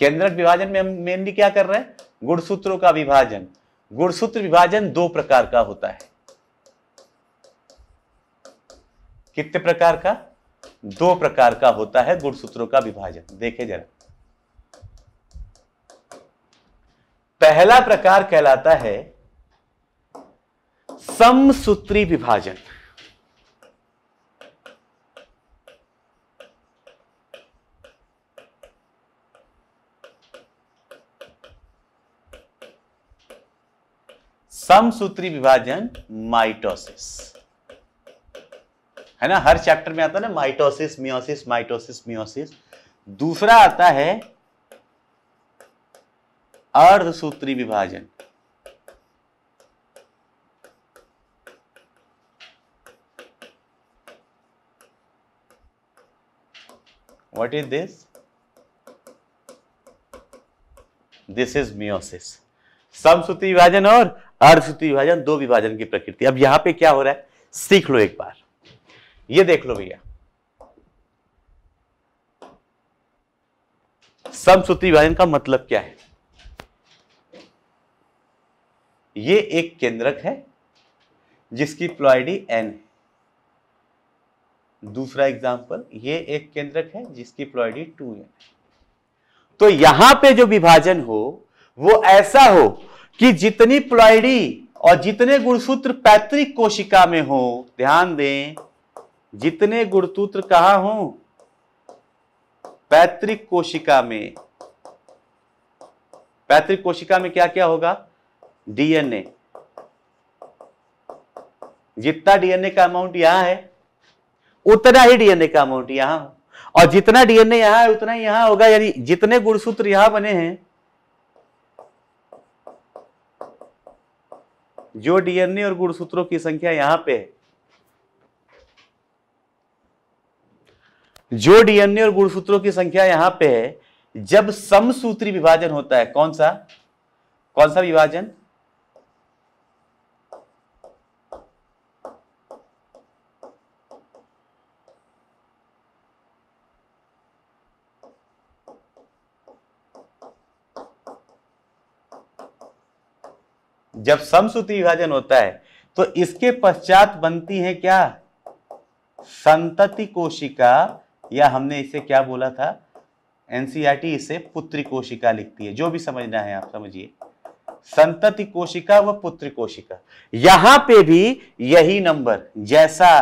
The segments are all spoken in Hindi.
केंद्रक विभाजन में हम मेनली क्या कर रहे हैं, गुणसूत्रों का विभाजन। गुणसूत्र विभाजन दो प्रकार का होता है। कितने प्रकार का, दो प्रकार का होता है गुणसूत्रों का विभाजन। देखें जरा, पहला प्रकार कहलाता है समसूत्री विभाजन। समसूत्री विभाजन माइटोसिस है ना, हर चैप्टर में आता है ना, माइटोसिस मियोसिस, माइटोसिस मियोसिस। दूसरा आता है अर्धसूत्री विभाजन। What is this, this is meiosis. समसूत्री विभाजन और अर्धसूत्री विभाजन दो विभाजन की प्रकृति। अब यहां पे क्या हो रहा है सीख लो एक बार, ये देख लो भैया। समसूत्री विभाजन का मतलब क्या है, ये एक केंद्रक है जिसकी प्लॉइडी n है। दूसरा एग्जांपल, ये एक केंद्रक है जिसकी प्लॉइडी 2n है। तो यहां पे जो विभाजन हो वो ऐसा हो कि जितनी प्लॉइडी और जितने गुणसूत्र पैतृक कोशिका में हो, ध्यान दें, जितने गुणसूत्र कहां हो, पैतृक कोशिका में। पैतृक कोशिका में क्या क्या होगा, डीएनए। जितना डीएनए का अमाउंट यहां है उतना ही डीएनए का अमाउंट यहां हो, और जितना डीएनए यहां है उतना ही यहां होगा। यानी जितने गुणसूत्र यहां बने हैं, जो डीएनए और गुणसूत्रों की संख्या यहां पे है, जो डीएनए और गुणसूत्रों की संख्या यहां पे है, जब समसूत्री विभाजन होता है, कौन सा विभाजन, जब समसूत्री विभाजन होता है तो इसके पश्चात बनती है क्या, संतति कोशिका, या हमने इसे क्या बोला था, एनसीईआरटी इसे पुत्री कोशिका लिखती है। जो भी समझना है आप समझिए, संतति कोशिका व पुत्री कोशिका। यहां पे भी यही नंबर जैसा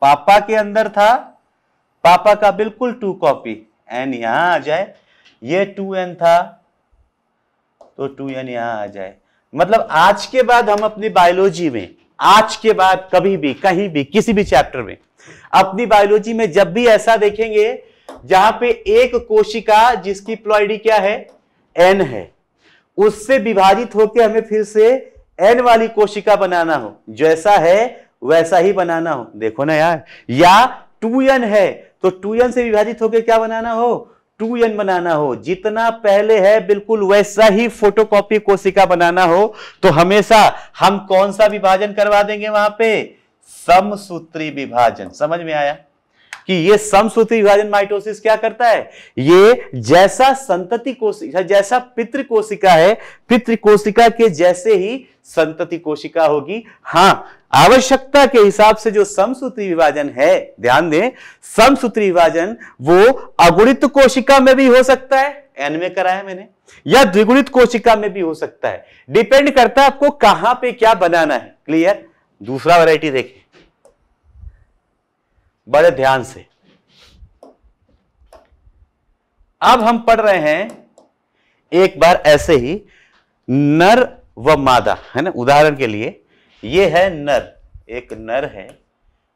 पापा के अंदर था, पापा का बिल्कुल 2 कॉपी, एन यहां आ जाए, ये 2n था तो 2n यहां आ जाए। मतलब आज के बाद हम अपनी बायोलॉजी में, आज के बाद कभी भी कहीं भी किसी भी चैप्टर में, अपनी बायोलॉजी में जब भी ऐसा देखेंगे जहां पे एक कोशिका जिसकी प्लॉइडी क्या है, n है, उससे विभाजित होकर हमें फिर से n वाली कोशिका बनाना हो, जैसा है वैसा ही बनाना हो, देखो ना यार, या 2n है तो 2n से विभाजित होकर क्या बनाना हो, 2n बनाना हो, जितना पहले है बिल्कुल वैसा ही फोटोकॉपी कोशिका बनाना हो, तो हमेशा हम कौन सा विभाजन करवा देंगे वहां पे, समसूत्री विभाजन। समझ में आया कि ये समसूत्री विभाजन माइटोसिस क्या करता है, ये जैसा संतति कोशिका, जैसा पितृ कोशिका है, पितृ कोशिका के जैसे ही संतति कोशिका होगी। हाँ, आवश्यकता के हिसाब से जो समसूत्री विभाजन है, ध्यान दें, समसूत्री विभाजन वो अगुणित कोशिका में भी हो सकता है, एन में कराया मैंने, या द्विगुणित कोशिका में भी हो सकता है, डिपेंड करता है आपको कहां पे क्या बनाना है। क्लियर। दूसरा वैरायटी देखिए बड़े ध्यान से। अब हम पढ़ रहे हैं एक बार ऐसे ही नर व मादा, है ना, उदाहरण के लिए ये है नर, एक नर है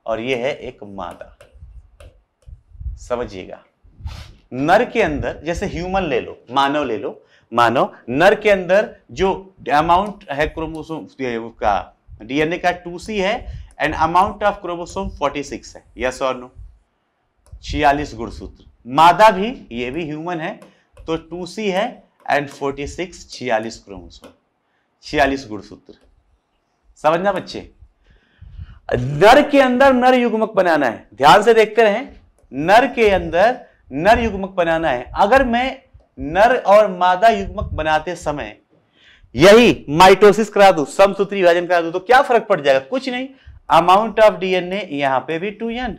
और ये है एक मादा। समझिएगा, नर के अंदर जैसे ह्यूमन ले लो, मानव ले लो, मानव, नर के अंदर जो अमाउंट है क्रोमोसोम का, डीएनए का 2C है एंड अमाउंट ऑफ क्रोमोसोम 46 है, यस और नो, 46 गुणसूत्र। मादा भी, ये भी ह्यूमन है, तो 2C है एंड 46, 46 क्रोमोसोम, 46 गुणसूत्र। समझना बच्चे, नर के अंदर नर युग्मक बनाना है, ध्यान से देखते रहें, नर के अंदर नर युग्मक बनाना है। अगर मैं नर और मादा युग्मक बनाते समय यही माइटोसिस करा दूं, समसूत्री विभाजन करा दूं, तो क्या फर्क पड़ जाएगा? कुछ नहीं, अमाउंट ऑफ डीएनए यहां पे भी 2n,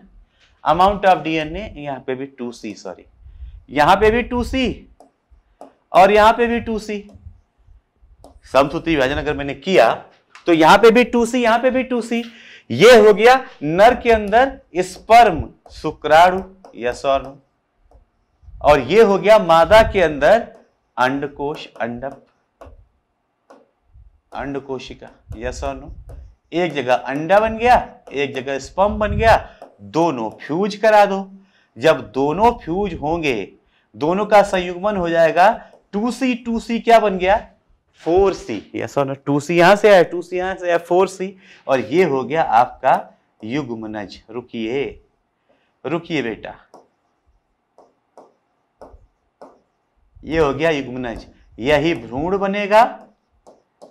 अमाउंट ऑफ डीएनए यहां पे भी 2c, सॉरी यहां पे भी 2c और यहां पे भी 2c। समसूत्री विभाजन अगर मैंने किया तो यहां पे भी 2c, यहां पे भी 2c। ये हो गया नर के अंदर स्पर्म शुक्राणु या शुक्राणु, और ये हो गया मादा के अंदर अंडकोश अंडक अंडकोशिका या शुक्राणु। एक जगह अंडा बन गया, एक जगह स्पर्म बन गया, दोनों फ्यूज करा दो। जब दोनों फ्यूज होंगे, दोनों का संयुग्मन हो जाएगा, 2c 2c क्या बन गया? 4c। यस और नो? 2c यहां से आया, 2c यहां से आया, 4c, और ये हो गया आपका युग्मनज। रुकिए रुकिए बेटा, ये हो गया युग्मनज। यही भ्रूण बनेगा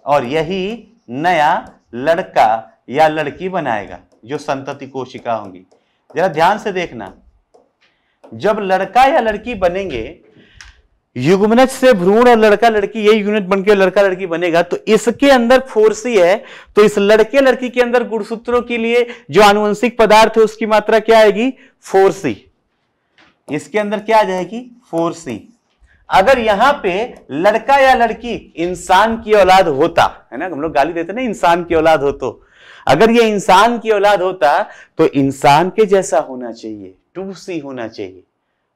और यही नया लड़का या लड़की बनाएगा जो संतति कोशिका होंगी। जरा ध्यान से देखना, जब लड़का या लड़की बनेंगे, युग्मनज से भ्रूण और लड़का लड़की, यही यूनिट बनके लड़का लड़की बनेगा, तो इसके अंदर 4c है, तो इस लड़के लड़की के अंदर गुणसूत्रों के लिए जो आनुवंशिक पदार्थ है उसकी मात्रा क्या आएगी? 4c। इसके अंदर क्या आ जाएगी? 4c। अगर यहां पे लड़का या लड़की इंसान की औलाद होता है ना, हम लोग गाली देते ना इंसान की औलाद हो, तो अगर ये इंसान की औलाद होता तो इंसान के जैसा होना चाहिए, 2c होना चाहिए।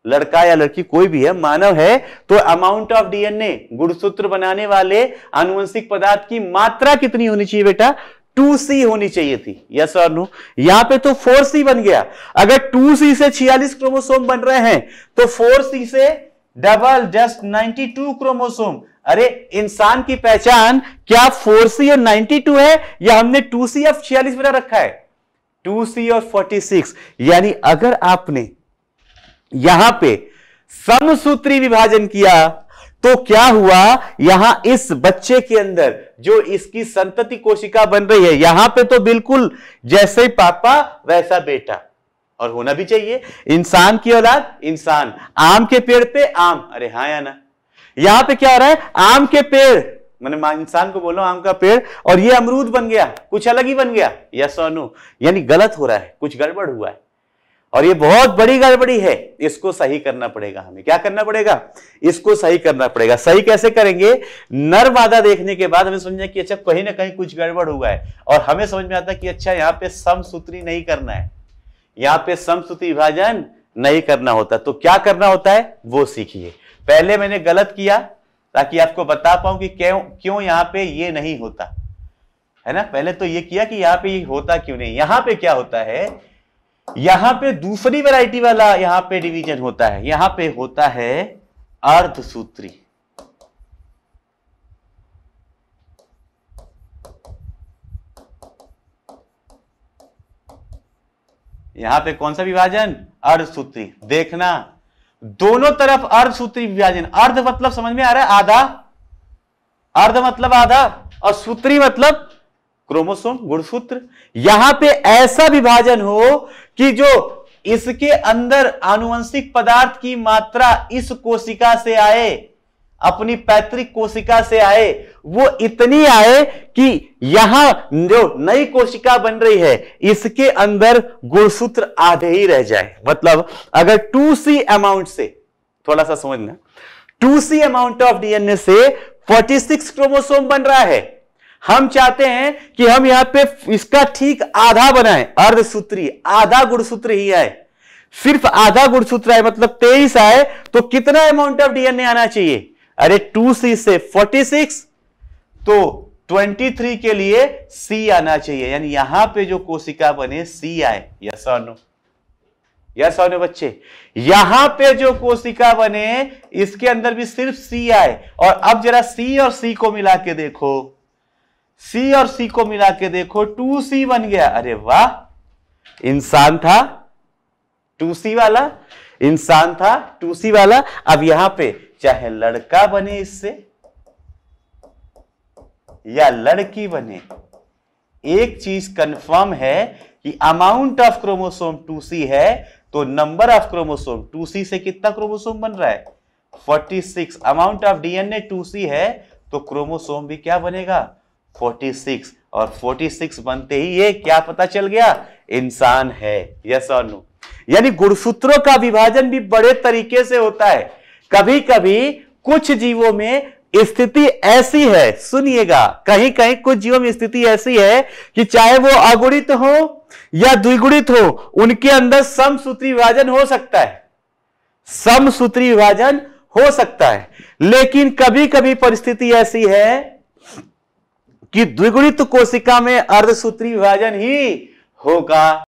लड़का या लड़की कोई भी है, मानव है, तो अमाउंट ऑफ डीएनए, गुणसूत्र बनाने वाले आनुवंशिक पदार्थ की मात्रा कितनी होनी चाहिए बेटा? 2c होनी चाहिए थी। यस और नो? यहां पे तो 4c बन गया। अगर 2c से 46 क्रोमोसोम बन रहे हैं तो 4c से डबल, जस्ट 92 क्रोमोसोम। अरे इंसान की पहचान क्या 4c और 92 है, या हमने 2c और 46 बना रखा है? 2c और 46। यानी अगर आपने यहां पे समसूत्री विभाजन किया तो क्या हुआ? यहां इस बच्चे के अंदर जो इसकी संतति कोशिका बन रही है, यहां पे तो बिल्कुल जैसे पापा वैसा बेटा, और होना भी चाहिए। इंसान की औलाद इंसान, आम के पेड़ पे आम, अरे हाँ या ना? यहां पे क्या हो रहा है? आम के पेड़, मैंने इंसान को बोलो आम का पेड़, और ये अमरूद बन गया, कुछ अलग ही बन गया। यस और नो? यानी गलत हो रहा है, कुछ गड़बड़ हुआ है, और ये बहुत बड़ी गड़बड़ी है। इसको सही करना पड़ेगा हमें। क्या करना पड़ेगा? इसको सही करना पड़ेगा। सही कैसे करेंगे? नर मादा देखने के बाद हमें समझना कि अच्छा कहीं ना कहीं कुछ गड़बड़ हुआ है, और हमें समझ में आता कि अच्छा यहाँ पे समसूत्री नहीं करना है, यहां पे समसूत्री विभाजन नहीं करना होता। तो क्या करना होता है वो सीखिए। पहले मैंने गलत किया ताकि आपको बता पाऊं कि क्यों यहां पे ये नहीं होता है ना। पहले तो ये किया कि यहां पे ये होता क्यों नहीं। यहां पे क्या होता है? यहां पे दूसरी वैरायटी वाला यहां पे डिवीजन होता है। यहां पे होता है अर्धसूत्री। यहां पे कौन सा विभाजन? अर्धसूत्री। देखना दोनों तरफ अर्धसूत्री विभाजन। अर्ध मतलब समझ में आ रहा है? आधा। अर्ध मतलब आधा, और सूत्री मतलब क्रोमोसोम, गुणसूत्र। यहां पे ऐसा विभाजन हो कि जो इसके अंदर आनुवंशिक पदार्थ की मात्रा इस कोशिका से आए, अपनी पैतृक कोशिका से आए, वो इतनी आए कि यहां जो नई कोशिका बन रही है इसके अंदर गुणसूत्र आधे ही रह जाए। मतलब अगर 2c अमाउंट से, थोड़ा सा समझना, 2c अमाउंट ऑफ डीएनए से 46 क्रोमोसोम बन रहा है। हम चाहते हैं कि हम यहां पे इसका ठीक आधा बनाएं, अर्धसूत्री, आधा गुणसूत्र ही आए, सिर्फ आधा गुणसूत्र आए, मतलब 23 आए, तो कितना अमाउंट ऑफ डीएनए आना चाहिए? अरे 2c से 46, तो 23 के लिए c आना चाहिए। यानी यहां पे जो कोशिका बने c आए। यस और नो? यस और नो बच्चे? यहां पे जो कोशिका बने इसके अंदर भी सिर्फ c आए। और अब जरा c और c को मिला के देखो, c और c को मिला के देखो, 2c बन गया। अरे वाह, इंसान था 2c वाला, इंसान था 2c वाला। अब यहां पे चाहे लड़का बने इससे या लड़की बने, एक चीज कंफर्म है कि अमाउंट ऑफ क्रोमोसोम 2c है, तो नंबर ऑफ क्रोमोसोम 2c से कितना क्रोमोसोम बन रहा है? 46, अमाउंट ऑफ डीएनए 2C है तो क्रोमोसोम भी क्या बनेगा 46, और 46 बनते ही ये क्या पता चल गया, इंसान है। यस और नो। यानी गुणसूत्रों का विभाजन भी बड़े तरीके से होता है। कभी कभी कुछ जीवों में स्थिति ऐसी है, सुनिएगा, कहीं कहीं कुछ जीवों में स्थिति ऐसी है कि चाहे वो अगुणित हो या द्विगुणित हो, उनके अंदर समसूत्री विभाजन हो सकता है, समसूत्री विभाजन हो सकता है। लेकिन कभी कभी परिस्थिति ऐसी है कि द्विगुणित कोशिका में अर्धसूत्री विभाजन ही होगा।